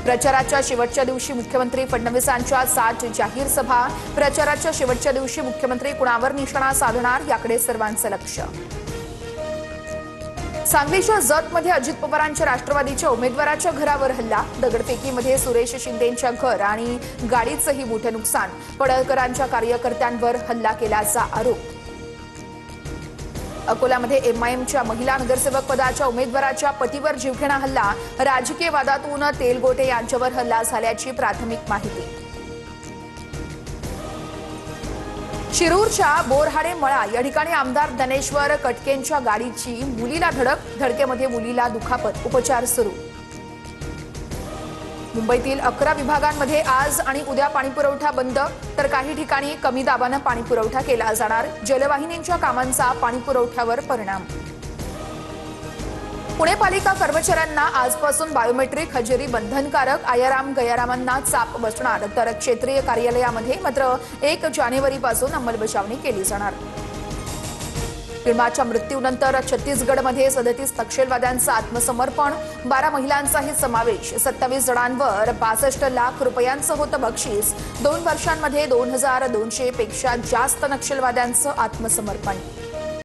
प्रचाराच्या शेवटच्या दिवशी मुख्यमंत्री फडणवीसांच्या 7 जाहीर सभा। प्रचाराच्या शेवटच्या दिवशी मुख्यमंत्री कुणावर निशाणा साधणार याकडे सर्वांचं लक्ष। सांगलीच्या जतमध्ये अजित पवारांच्या राष्ट्रवादीच्या उमेदवाराच्या घरावर हल्ला। दगडफेकीमध्ये सुरेश शिंदेंच्या घर आणि गाडीचंही मोठं नुकसान। पडळकरांच्या कार्यकर्त्यांवर हल्ला केल्याचा आरोप। अकोल्यामध्ये एमआयएमच्या महिला नगरसेवक पदाच्या उमेदवाराच्या पतीवर जीवघेणा हल्ला। राजकीय वादातून तेलगोटे यांच्यावर हल्ला झाल्याची प्राथमिक माहिती। शिरूरच्या बोरहाडे मळा या ठिकाणी आमदार ज्ञानेश्वर कटकेंच्या गाडीची मुलीला धडक। धडकेमध्ये मुलीला दुखापत। उपचार सुरू। मुंबईतील 11 विभागांमध्ये आज आणि उद्या पाणीपुरवठा बंद, तर काही ठिकाणी कमी दाबानं पाणीपुरवठा केला जाणार। जलवाहिनीच्या कामांचा पाणीपुरवठ्यावर परिणाम। पुणे पालिका कर्मचाऱ्यांना आजपासून बायोमेट्रिक हजेरी बंधनकारक। आयाराम गयारामांना चाप बसणार, तर क्षेत्रीय कार्यालयामध्ये मात्र 1 जानेवारीपासून अंमलबजावणी केली जाणार। फिल्माच्या मृत्यूनंतर छत्तीसगडमध्ये 37 नक्षलवाद्यांचं आत्मसमर्पण। 12 महिलांचाही समावेश। 27 जणांवर 62 लाख रुपयांचं होतं बक्षीस। 2 वर्षांमध्ये 2200 पेक्षा जास्त नक्षलवाद्यांचं आत्मसमर्पण।